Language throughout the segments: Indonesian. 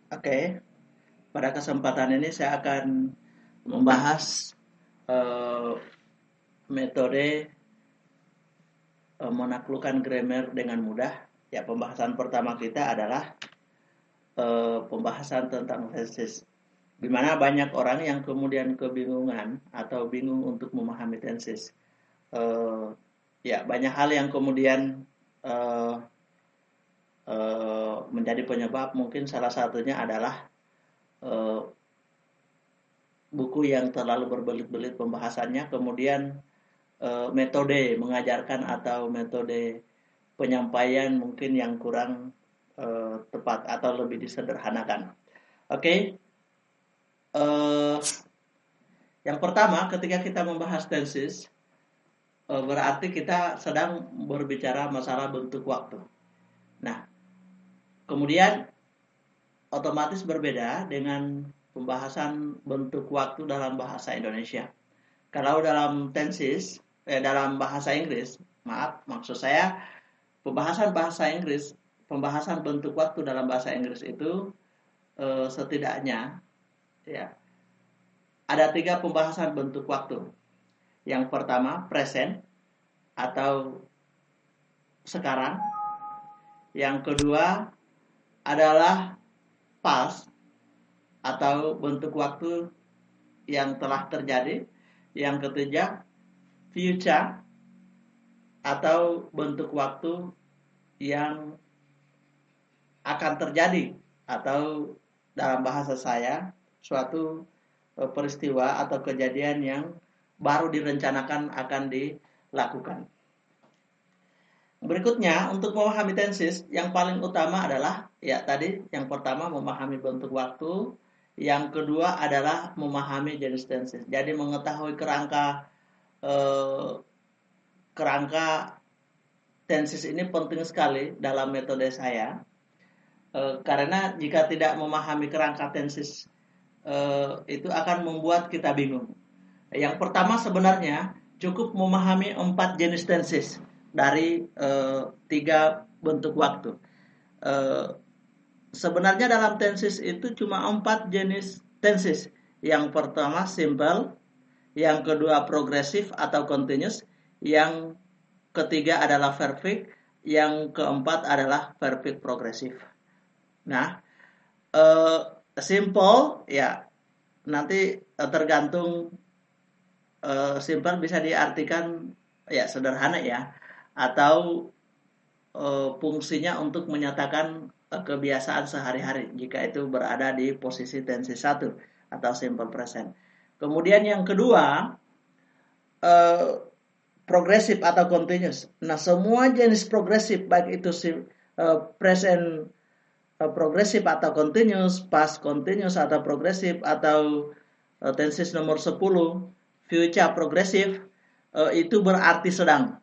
Oke, pada kesempatan ini saya akan membahas eh, metode menaklukkan grammar dengan mudah. Ya, pembahasan pertama kita adalah pembahasan tentang tenses. Di mana banyak orang yang kemudian kebingungan atau bingung untuk memahami tenses. Eh, ya, banyak hal yang kemudian eh, menjadi penyebab. Mungkin salah satunya adalah eh, buku yang terlalu berbelit-belit pembahasannya, kemudian metode mengajarkan atau metode penyampaian mungkin yang kurang tepat atau lebih disederhanakan. Oke, eh, yang pertama ketika kita membahas tenses, berarti kita sedang berbicara masalah bentuk waktu. Nah, kemudian otomatis berbeda dengan pembahasan bentuk waktu dalam bahasa Indonesia. Kalau dalam tenses, dalam bahasa Inggris, maaf, maksud saya pembahasan bahasa Inggris, pembahasan bentuk waktu dalam bahasa Inggris itu setidaknya ya ada 3 pembahasan bentuk waktu. Yang pertama present atau sekarang, yang kedua adalah past atau bentuk waktu yang telah terjadi, yang ketiga future atau bentuk waktu yang akan terjadi, atau dalam bahasa saya suatu peristiwa atau kejadian yang baru direncanakan akan dilakukan. Berikutnya, untuk memahami tenses, yang paling utama adalah ya tadi, yang pertama memahami bentuk waktu, yang kedua adalah memahami jenis tenses. Jadi mengetahui eh, kerangka tenses ini penting sekali dalam metode saya. Karena jika tidak memahami kerangka tenses, itu akan membuat kita bingung. Yang pertama sebenarnya cukup memahami 4 jenis tenses dari 3 bentuk waktu. Eh, Sebenarnya dalam tenses itu cuma 4 jenis tenses. Yang pertama simple, yang kedua progresif atau continuous, yang ketiga adalah perfect, yang keempat adalah perfect progresif. Nah, eh, simple ya nanti tergantung, simple bisa diartikan ya sederhana ya, atau fungsinya untuk menyatakan kebiasaan sehari-hari jika itu berada di posisi tensi satu atau simple present. Kemudian yang kedua eh, progresif atau continuous. Nah, semua jenis progresif baik itu present progresif atau continuous, past continuous atau progresif, atau tenses nomor 10 future progresif, itu berarti sedang.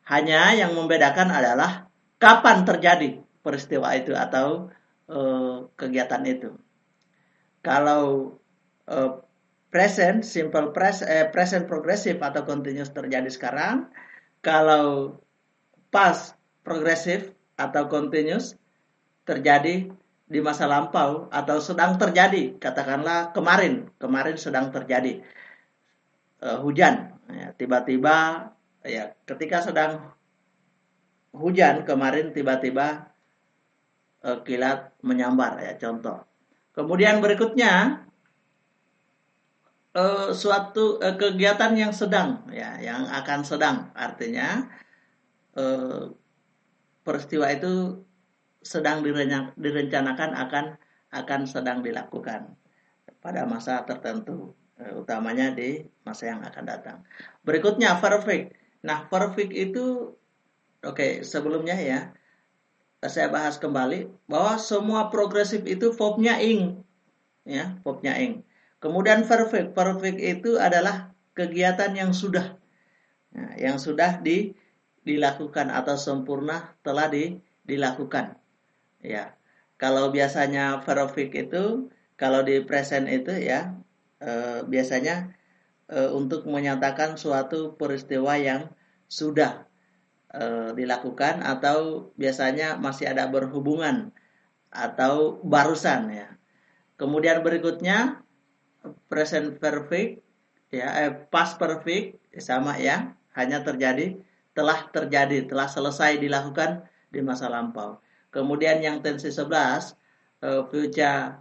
Hanya yang membedakan adalah kapan terjadi peristiwa itu atau kegiatan itu. Kalau eh, present progresif atau continuous terjadi sekarang, kalau past progresif atau continuous terjadi di masa lampau atau sedang terjadi, katakanlah kemarin sedang terjadi hujan, ya, tiba-tiba ya ketika sedang hujan kemarin tiba-tiba kilat menyambar ya contoh. Kemudian berikutnya suatu kegiatan yang sedang ya, yang akan sedang, artinya eh, peristiwa itu sedang direncanakan akan sedang dilakukan pada masa tertentu, utamanya di masa yang akan datang. Berikutnya perfect. Nah, perfect itu sebelumnya ya saya bahas kembali bahwa semua progresif itu verbnya ing, ya, verbnya ing. Kemudian perfect, perfect itu adalah kegiatan yang sudah, nah, yang sudah dilakukan atau sempurna telah dilakukan. Ya, kalau biasanya perfect itu, kalau di present itu ya biasanya untuk menyatakan suatu peristiwa yang sudah dilakukan atau biasanya masih ada berhubungan atau barusan ya. Kemudian berikutnya present perfect ya, past perfect sama ya, hanya terjadi, telah selesai dilakukan di masa lampau. Kemudian yang tensi 11 future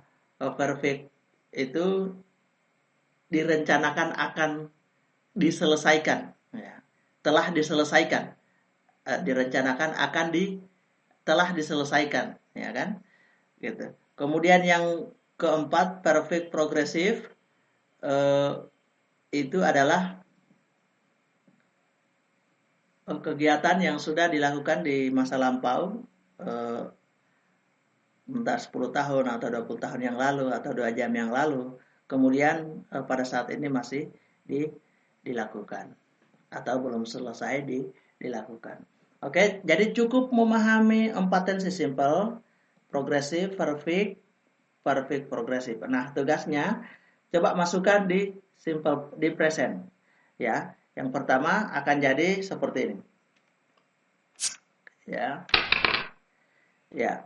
perfect itu direncanakan akan diselesaikan ya. Telah diselesaikan, direncanakan akan telah diselesaikan ya kan gitu. Kemudian yang keempat perfect progressive itu adalah kegiatan yang sudah dilakukan di masa lampau, entah 10 tahun atau 20 tahun yang lalu atau 2 jam yang lalu, kemudian pada saat ini masih dilakukan atau belum selesai dilakukan. Oke, jadi cukup memahami 4 tensi simple, progressive, perfect, perfect, progressive. Nah, tugasnya coba masukkan di simple, di present. Ya, yang pertama akan jadi seperti ini. Ya. Ya.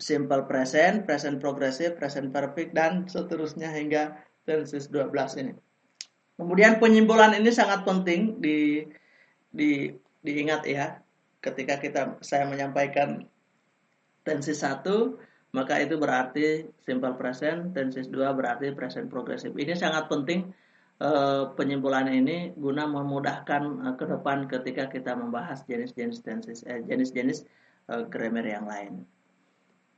Simple present, present progressive, present perfect dan seterusnya hingga tenses 12 ini. Kemudian penyimbolan ini sangat penting diingat ya. Ketika saya menyampaikan tenses 1, maka itu berarti simple present, tenses 2 berarti present progressive. Ini sangat penting penyimpulan ini guna memudahkan ke depan ketika kita membahas jenis-jenis tenses, jenis-jenis grammar yang lain.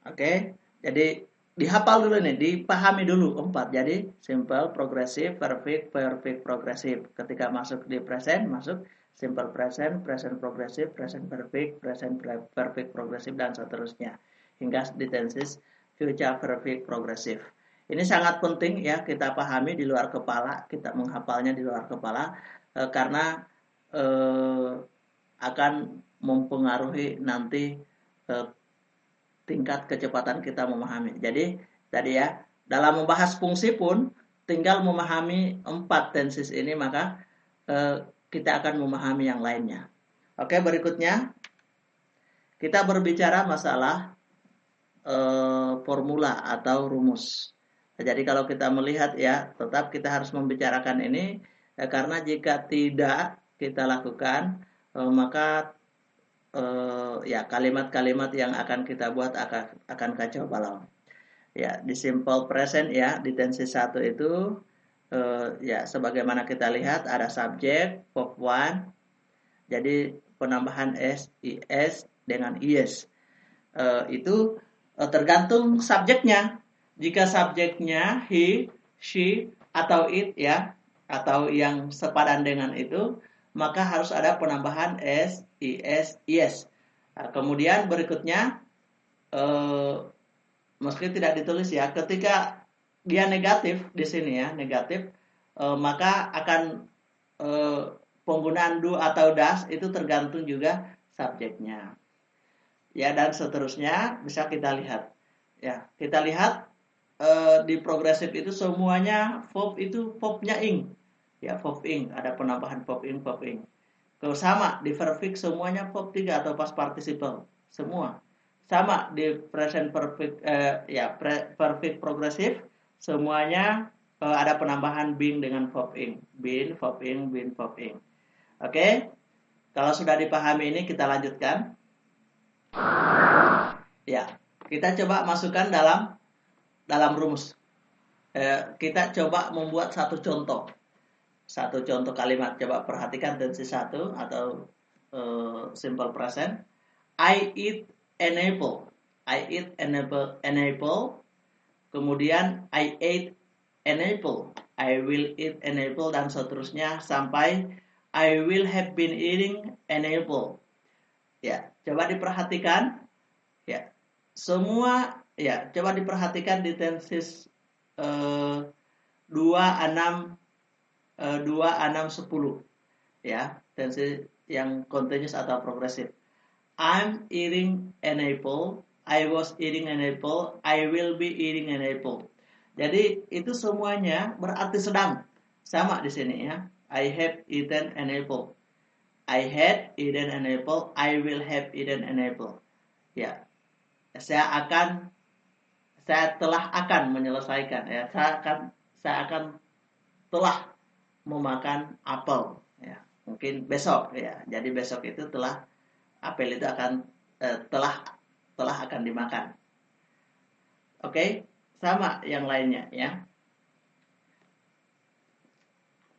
Oke, jadi dihafal dulu nih, dipahami dulu 4. Jadi simple, progressive, perfect, perfect, progressive. Ketika masuk di present, masuk simple present, present progressive, present perfect, present perfect progressive dan seterusnya hingga di tenses future perfect progressive. Ini sangat penting ya kita pahami di luar kepala, kita menghafalnya di luar kepala karena akan mempengaruhi nanti tingkat kecepatan kita memahami. Jadi tadi ya, dalam membahas fungsi pun tinggal memahami 4 tenses ini maka kita akan memahami yang lainnya. Oke, berikutnya kita berbicara masalah formula atau rumus. Jadi kalau kita melihat ya, tetap kita harus membicarakan ini karena jika tidak kita lakukan maka ya kalimat-kalimat yang akan kita buat akan kacau balau. Ya, di simple present ya, di tensi 1 itu ya sebagaimana kita lihat ada subjek, verb 1. Jadi penambahan s, is dengan is. Itu tergantung subjeknya. Jika subjeknya he, she atau it ya, atau yang sepadan dengan itu, maka harus ada penambahan s, is, is. Nah, kemudian berikutnya meski tidak ditulis ya, ketika dia negatif di sini ya, negatif, maka akan penggunaan do atau das itu tergantung juga subjeknya. Ya, dan seterusnya bisa kita lihat. Ya, kita lihat di progresif itu semuanya verb itu verbnya ing. Ya, verb ing, ada penambahan verb ing, verb ing. Kalau sama di perfect semuanya verb 3 atau past participle semua. Sama di present perfect perfect progressive semuanya ada penambahan being dengan verb ing. Been, verb ing, been, verb ing. Oke. Kalau sudah dipahami ini kita lanjutkan. Ya, kita coba masukkan dalam rumus. Kita coba membuat satu contoh kalimat. Coba perhatikan tensi 1 atau simple present. I eat an apple. I eat an apple. Kemudian I ate an apple. I will eat an apple dan seterusnya sampai I will have been eating an apple. Ya, coba diperhatikan. Ya, semua ya, coba diperhatikan di tenses 2, 6, 2, 6, 10 ya, tensi yang continuous atau progresif. I'm eating an apple, I was eating an apple, I will be eating an apple. Jadi itu semuanya berarti sedang. Sama di sini ya. I have eaten an apple. I had eaten an apple, I will have eaten an apple. Ya. saya telah akan menyelesaikan, ya, saya akan telah memakan apel, ya, mungkin besok, ya, jadi besok itu telah, apel itu akan telah akan dimakan. Oke, sama yang lainnya, ya.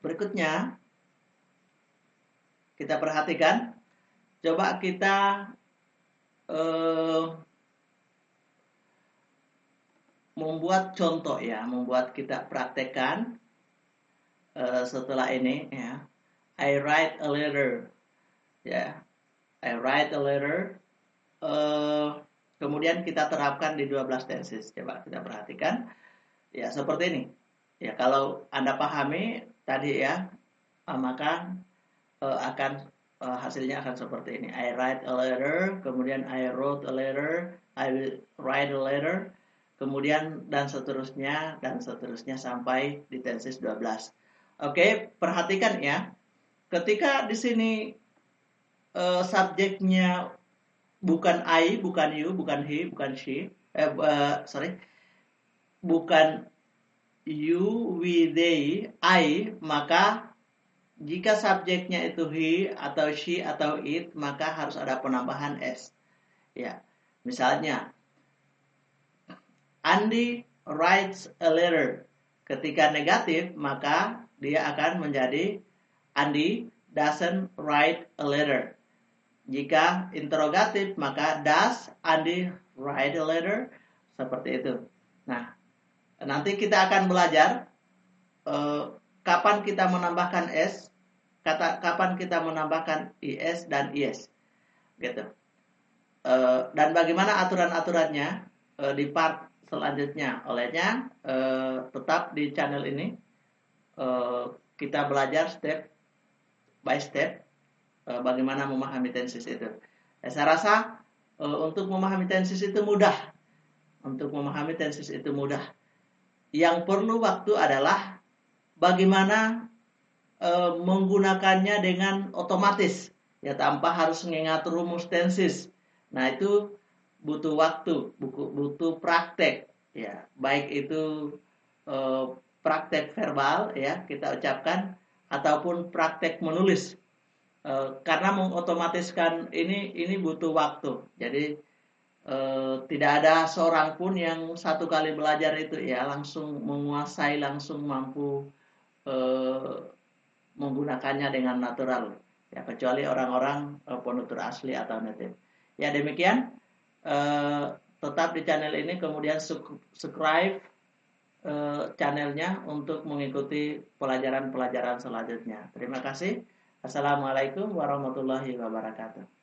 Berikutnya kita perhatikan, coba kita eh, membuat contoh, ya, membuat kita praktekkan setelah ini, ya. I write a letter, ya. I write a letter. Kemudian kita terapkan di 12 tenses. Coba kita perhatikan, ya, seperti ini. Ya, kalau Anda pahami tadi, ya, maka akan hasilnya akan seperti ini. I write a letter, kemudian I wrote a letter, I will write a letter, kemudian dan seterusnya sampai di tenses 12. Oke, perhatikan, ya. Ketika di sini subjeknya bukan I, bukan you, bukan he, bukan she, bukan you, we, they, I, maka jika subjeknya itu he atau she atau it, maka harus ada penambahan s. Ya, misalnya Andy writes a letter. Ketika negatif, maka dia akan menjadi Andy doesn't write a letter. Jika interrogatif, maka does Andy write a letter? Seperti itu. Nah, nanti kita akan belajar kapan kita menambahkan s, kapan kita menambahkan is dan is, gitu. Dan bagaimana aturan-aturannya di part selanjutnya. Olehnya tetap di channel ini kita belajar step by step bagaimana memahami tenses itu. Saya rasa untuk memahami tenses itu mudah. Untuk memahami tenses itu mudah. Yang perlu waktu adalah bagaimana menggunakannya dengan otomatis, ya, tanpa harus mengingat rumus tenses. Nah, itu butuh waktu, butuh praktek, ya, baik itu praktek verbal, ya, kita ucapkan, ataupun praktek menulis. Karena mengotomatiskan ini butuh waktu. Jadi tidak ada seorang pun yang satu kali belajar itu, ya, langsung menguasai, langsung mampu menggunakannya dengan natural, ya, kecuali orang-orang penutur asli atau native. Ya, demikian, tetap di channel ini, kemudian subscribe channelnya untuk mengikuti pelajaran-pelajaran selanjutnya. Terima kasih. Assalamualaikum warahmatullahi wabarakatuh.